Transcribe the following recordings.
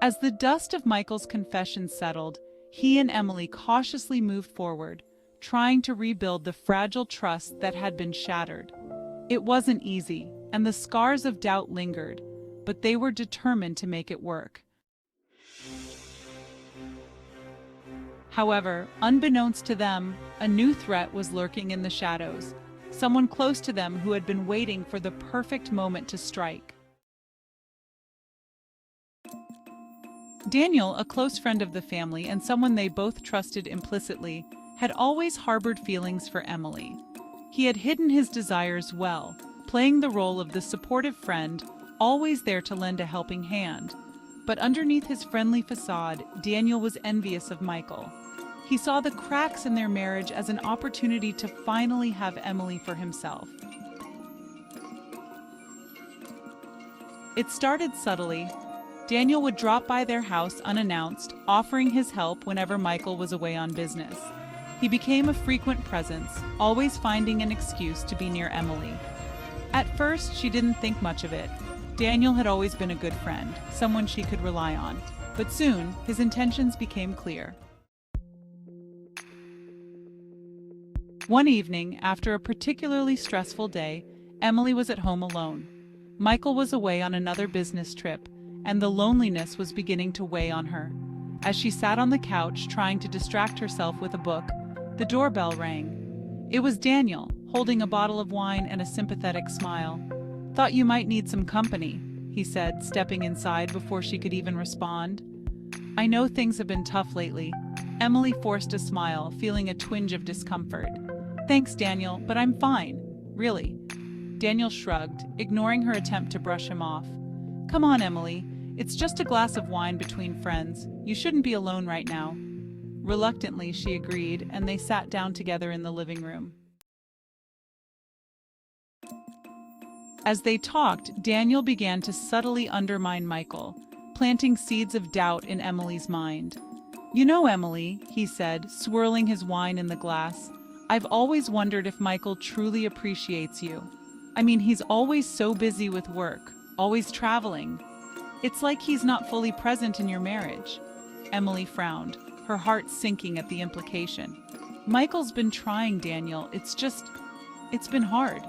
As the dust of Michael's confession settled, he and Emily cautiously moved forward, trying to rebuild the fragile trust that had been shattered. It wasn't easy, and the scars of doubt lingered, but they were determined to make it work. However, unbeknownst to them, a new threat was lurking in the shadows, someone close to them who had been waiting for the perfect moment to strike. Daniel, a close friend of the family and someone they both trusted implicitly, had always harbored feelings for Emily. He had hidden his desires well, playing the role of the supportive friend, always there to lend a helping hand. But underneath his friendly facade, Daniel was envious of Michael. He saw the cracks in their marriage as an opportunity to finally have Emily for himself. It started subtly. Daniel would drop by their house unannounced, offering his help whenever Michael was away on business. He became a frequent presence, always finding an excuse to be near Emily. At first, she didn't think much of it. Daniel had always been a good friend, someone she could rely on. But soon, his intentions became clear. One evening, after a particularly stressful day, Emily was at home alone. Michael was away on another business trip, and the loneliness was beginning to weigh on her. As she sat on the couch trying to distract herself with a book, the doorbell rang. It was Daniel, holding a bottle of wine and a sympathetic smile. "Thought you might need some company," he said, stepping inside before she could even respond. "I know things have been tough lately." Emily forced a smile, feeling a twinge of discomfort. "Thanks, Daniel, but I'm fine. Really." Daniel shrugged, ignoring her attempt to brush him off. "Come on, Emily. It's just a glass of wine between friends. You shouldn't be alone right now." Reluctantly, she agreed, and they sat down together in the living room. As they talked, Daniel began to subtly undermine Michael, planting seeds of doubt in Emily's mind. "You know, Emily," he said, swirling his wine in the glass, "I've always wondered if Michael truly appreciates you. I mean, he's always so busy with work, always traveling. It's like he's not fully present in your marriage." Emily frowned, her heart sinking at the implication. "Michael's been trying, Daniel. It's been hard."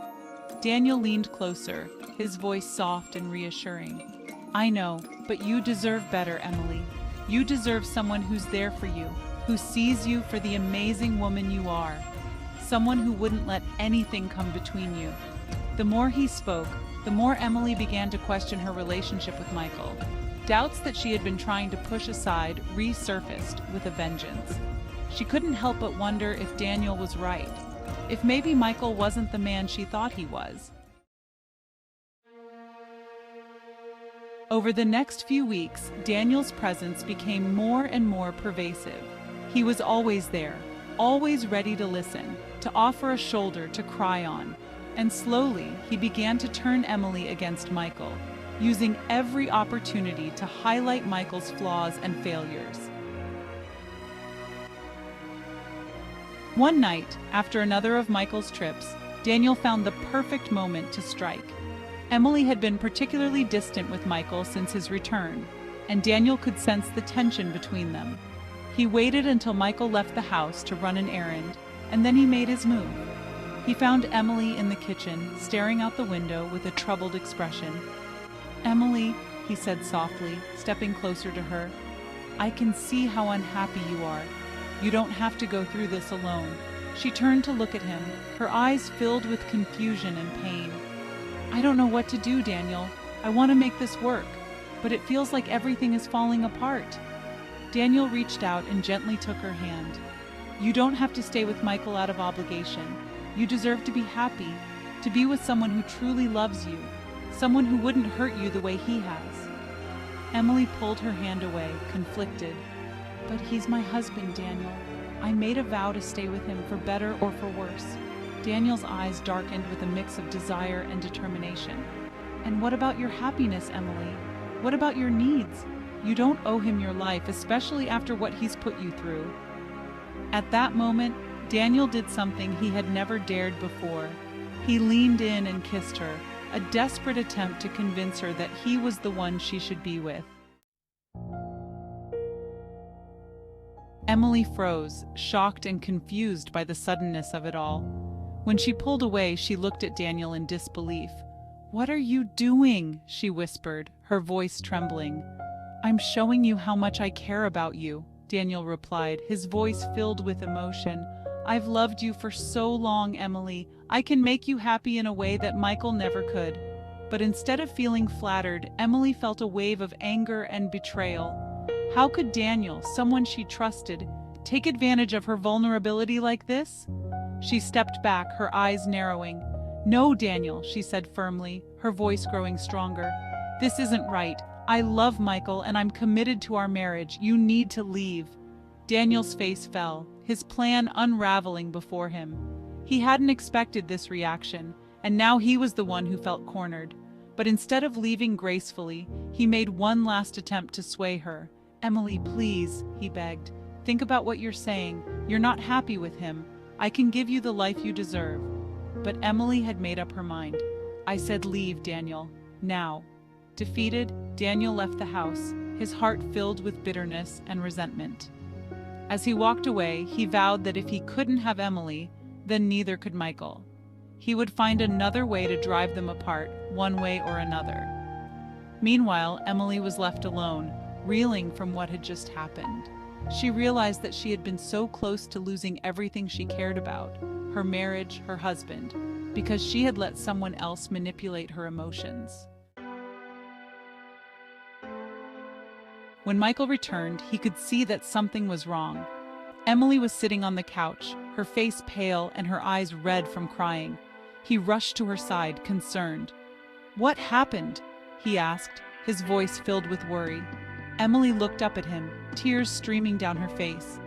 Daniel leaned closer, his voice soft and reassuring. "I know, but you deserve better, Emily. You deserve someone who's there for you, who sees you for the amazing woman you are. Someone who wouldn't let anything come between you." The more he spoke, the more Emily began to question her relationship with Michael. Doubts that she had been trying to push aside resurfaced with a vengeance. She couldn't help but wonder if Daniel was right, if maybe Michael wasn't the man she thought he was. Over the next few weeks, Daniel's presence became more and more pervasive. He was always there, always ready to listen, to offer a shoulder to cry on. And slowly, he began to turn Emily against Michael, using every opportunity to highlight Michael's flaws and failures. One night, after another of Michael's trips, Daniel found the perfect moment to strike. Emily had been particularly distant with Michael since his return, and Daniel could sense the tension between them. He waited until Michael left the house to run an errand, and then he made his move. He found Emily in the kitchen, staring out the window with a troubled expression. "Emily," he said softly, stepping closer to her, "I can see how unhappy you are. You don't have to go through this alone." She turned to look at him, her eyes filled with confusion and pain. "I don't know what to do, Daniel. I want to make this work, but it feels like everything is falling apart." Daniel reached out and gently took her hand. "You don't have to stay with Michael out of obligation. You deserve to be happy, to be with someone who truly loves you, someone who wouldn't hurt you the way he has." Emily pulled her hand away, conflicted. "But he's my husband, Daniel. I made a vow to stay with him for better or for worse." Daniel's eyes darkened with a mix of desire and determination. "And what about your happiness, Emily? What about your needs? You don't owe him your life, especially after what he's put you through." At that moment, Daniel did something he had never dared before. He leaned in and kissed her, a desperate attempt to convince her that he was the one she should be with. Emily froze, shocked and confused by the suddenness of it all. When she pulled away, she looked at Daniel in disbelief. "What are you doing?" she whispered, her voice trembling. "I'm showing you how much I care about you," Daniel replied, his voice filled with emotion. "I've loved you for so long, Emily. I can make you happy in a way that Michael never could." But instead of feeling flattered, Emily felt a wave of anger and betrayal. How could Daniel, someone she trusted, take advantage of her vulnerability like this? She stepped back, her eyes narrowing. "No, Daniel," she said firmly, her voice growing stronger. "This isn't right. I love Michael and I'm committed to our marriage. You need to leave." Daniel's face fell, his plan unraveling before him. He hadn't expected this reaction, and now he was the one who felt cornered. But instead of leaving gracefully, he made one last attempt to sway her. "Emily, please," he begged. "Think about what you're saying. You're not happy with him. I can give you the life you deserve." But Emily had made up her mind. "I said leave, Daniel. Now." Defeated, Daniel left the house, his heart filled with bitterness and resentment. As he walked away, he vowed that if he couldn't have Emily, then neither could Michael. He would find another way to drive them apart, one way or another. Meanwhile, Emily was left alone, reeling from what had just happened. She realized that she had been so close to losing everything she cared about, her marriage, her husband, because she had let someone else manipulate her emotions. When Michael returned, he could see that something was wrong. Emily was sitting on the couch, her face pale and her eyes red from crying. He rushed to her side, concerned. "What happened?" he asked, his voice filled with worry. Emily looked up at him, tears streaming down her face.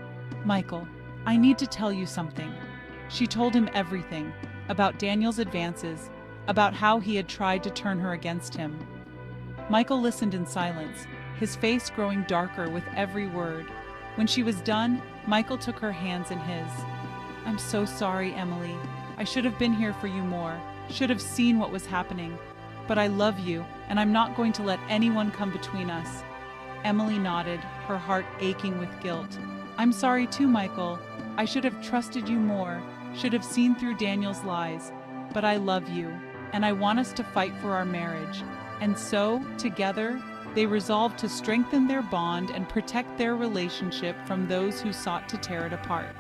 "Michael, I need to tell you something." She told him everything, about Daniel's advances, about how he had tried to turn her against him. Michael listened in silence, his face growing darker with every word. When she was done, Michael took her hands in his. "I'm so sorry, Emily. I should have been here for you more, should have seen what was happening. But I love you, and I'm not going to let anyone come between us." Emily nodded, her heart aching with guilt. "I'm sorry too, Michael. I should have trusted you more, should have seen through Daniel's lies. But I love you, and I want us to fight for our marriage." And so, together, they resolved to strengthen their bond and protect their relationship from those who sought to tear it apart.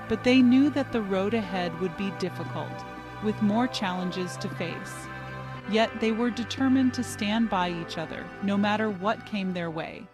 But they knew that the road ahead would be difficult, with more challenges to face. Yet they were determined to stand by each other, no matter what came their way.